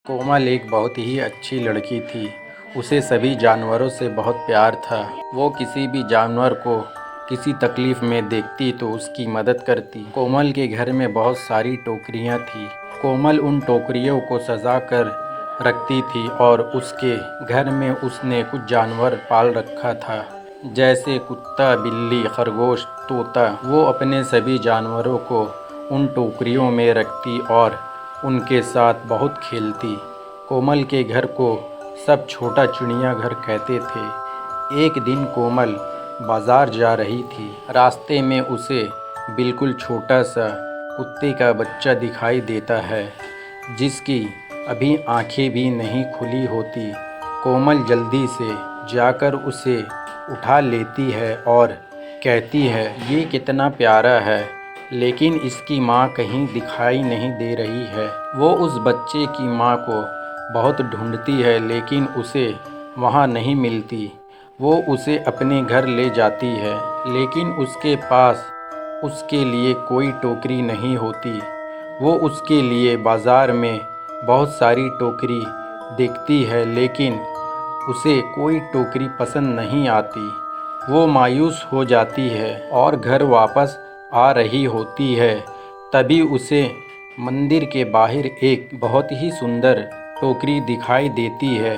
कोमल एक बहुत ही अच्छी लड़की थी। उसे सभी जानवरों से बहुत प्यार था। वो किसी भी जानवर को किसी तकलीफ़ में देखती तो उसकी मदद करती। कोमल के घर में बहुत सारी टोकरियाँ थीं। कोमल उन टोकरियों को सजा कर रखती थी और उसके घर में उसने कुछ जानवर पाल रखा था, जैसे कुत्ता, बिल्ली, खरगोश, तोता। वो अपने सभी जानवरों को उन टोकरियों में रखती और उनके साथ बहुत खेलती। कोमल के घर को सब छोटा चिड़ियाघर कहते थे। एक दिन कोमल बाजार जा रही थी। रास्ते में उसे बिल्कुल छोटा सा कुत्ते का बच्चा दिखाई देता है, जिसकी अभी आंखें भी नहीं खुली होती। कोमल जल्दी से जाकर उसे उठा लेती है और कहती है, ये कितना प्यारा है, लेकिन इसकी माँ कहीं दिखाई नहीं दे रही है। वो उस बच्चे की माँ को बहुत ढूंढती है, लेकिन उसे वहाँ नहीं मिलती। वो उसे अपने घर ले जाती है, लेकिन उसके पास उसके लिए कोई टोकरी नहीं होती। वो उसके लिए बाज़ार में बहुत सारी टोकरी देखती है, लेकिन उसे कोई टोकरी पसंद नहीं आती। वो मायूस हो जाती है और घर वापस आ रही होती है। तभी उसे मंदिर के बाहर एक बहुत ही सुंदर टोकरी दिखाई देती है।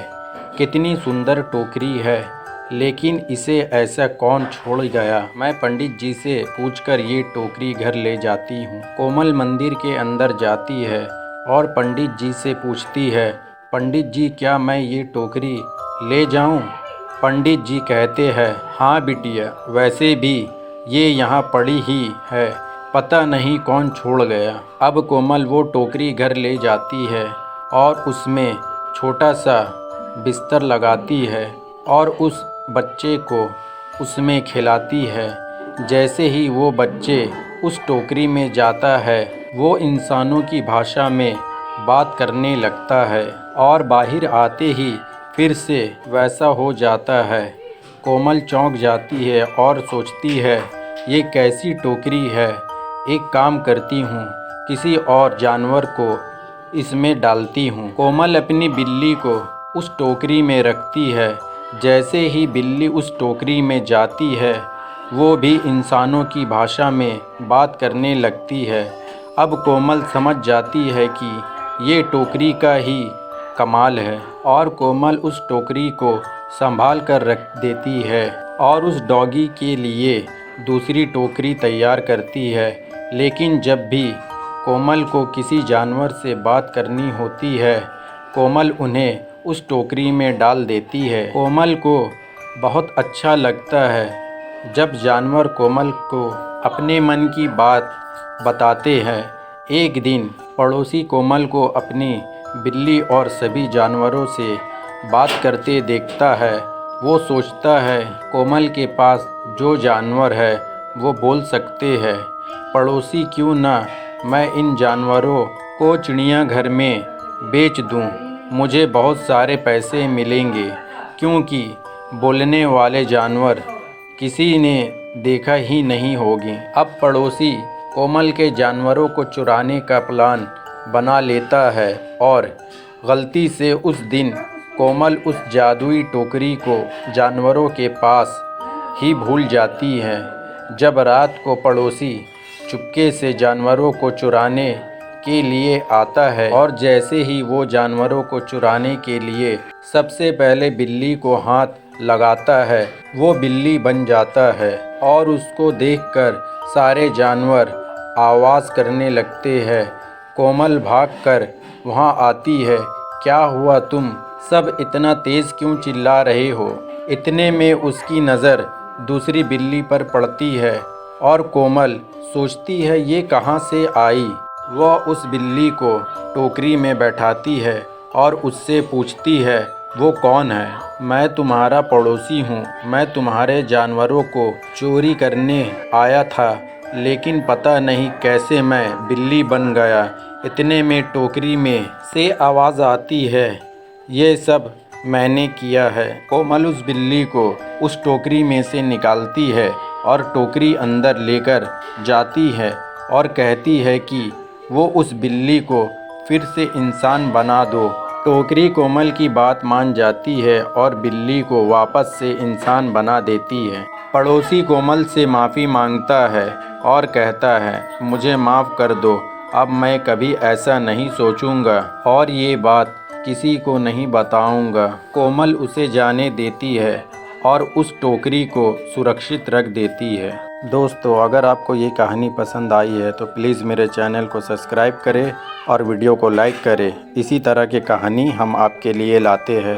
कितनी सुंदर टोकरी है, लेकिन इसे ऐसा कौन छोड़ गया। मैं पंडित जी से पूछकर ये टोकरी घर ले जाती हूँ। कोमल मंदिर के अंदर जाती है और पंडित जी से पूछती है, पंडित जी, क्या मैं ये टोकरी ले जाऊँ? पंडित जी कहते हैं, हाँ बिटिया, वैसे भी ये यहाँ पड़ी ही है, पता नहीं कौन छोड़ गया। अब कोमल वो टोकरी घर ले जाती है और उसमें छोटा सा बिस्तर लगाती है और उस बच्चे को उसमें खिलाती है। जैसे ही वो बच्चे उस टोकरी में जाता है, वो इंसानों की भाषा में बात करने लगता है और बाहर आते ही फिर से वैसा हो जाता है। कोमल चौंक जाती है और सोचती है, ये कैसी टोकरी है। एक काम करती हूँ, किसी और जानवर को इसमें डालती हूँ। कोमल अपनी बिल्ली को उस टोकरी में रखती है। जैसे ही बिल्ली उस टोकरी में जाती है, वो भी इंसानों की भाषा में बात करने लगती है। अब कोमल समझ जाती है कि ये टोकरी का ही कमाल है और कोमल उस टोकरी को संभाल कर रख देती है और उस डॉगी के लिए दूसरी टोकरी तैयार करती है। लेकिन जब भी कोमल को किसी जानवर से बात करनी होती है, कोमल उन्हें उस टोकरी में डाल देती है। कोमल को बहुत अच्छा लगता है जब जानवर कोमल को अपने मन की बात बताते हैं। एक दिन पड़ोसी कोमल को अपनी बिल्ली और सभी जानवरों से बात करते देखता है। वो सोचता है, कोमल के पास जो जानवर है वो बोल सकते हैं। पड़ोसी, क्यों ना मैं इन जानवरों को चिड़ियाघर में बेच दूं। मुझे बहुत सारे पैसे मिलेंगे, क्योंकि बोलने वाले जानवर किसी ने देखा ही नहीं होगी। अब पड़ोसी कोमल के जानवरों को चुराने का प्लान बना लेता है और गलती से उस दिन कोमल उस जादुई टोकरी को जानवरों के पास ही भूल जाती है। जब रात को पड़ोसी चुपके से जानवरों को चुराने के लिए आता है और जैसे ही वो जानवरों को चुराने के लिए सबसे पहले बिल्ली को हाथ लगाता है, वो बिल्ली बन जाता है और उसको देखकर सारे जानवर आवाज़ करने लगते हैं। कोमल भागकर वहाँ आती है। क्या हुआ, तुम सब इतना तेज़ क्यों चिल्ला रहे हो? इतने में उसकी नज़र दूसरी बिल्ली पर पड़ती है और कोमल सोचती है, ये कहाँ से आई। वह उस बिल्ली को टोकरी में बैठाती है और उससे पूछती है, वो कौन है? मैं तुम्हारा पड़ोसी हूँ। मैं तुम्हारे जानवरों को चोरी करने आया था, लेकिन पता नहीं कैसे मैं बिल्ली बन गया। इतने में टोकरी में से आवाज़ आती है, ये सब मैंने किया है। कोमल उस बिल्ली को उस टोकरी में से निकालती है और टोकरी अंदर लेकर जाती है और कहती है कि वो उस बिल्ली को फिर से इंसान बना दो। टोकरी कोमल की बात मान जाती है और बिल्ली को वापस से इंसान बना देती है। पड़ोसी कोमल से माफ़ी मांगता है और कहता है, मुझे माफ़ कर दो, अब मैं कभी ऐसा नहीं सोचूंगा और ये बात किसी को नहीं बताऊंगा। कोमल उसे जाने देती है और उस टोकरी को सुरक्षित रख देती है। दोस्तों, अगर आपको ये कहानी पसंद आई है तो प्लीज़ मेरे चैनल को सब्सक्राइब करें और वीडियो को लाइक करें। इसी तरह की कहानी हम आपके लिए लाते हैं।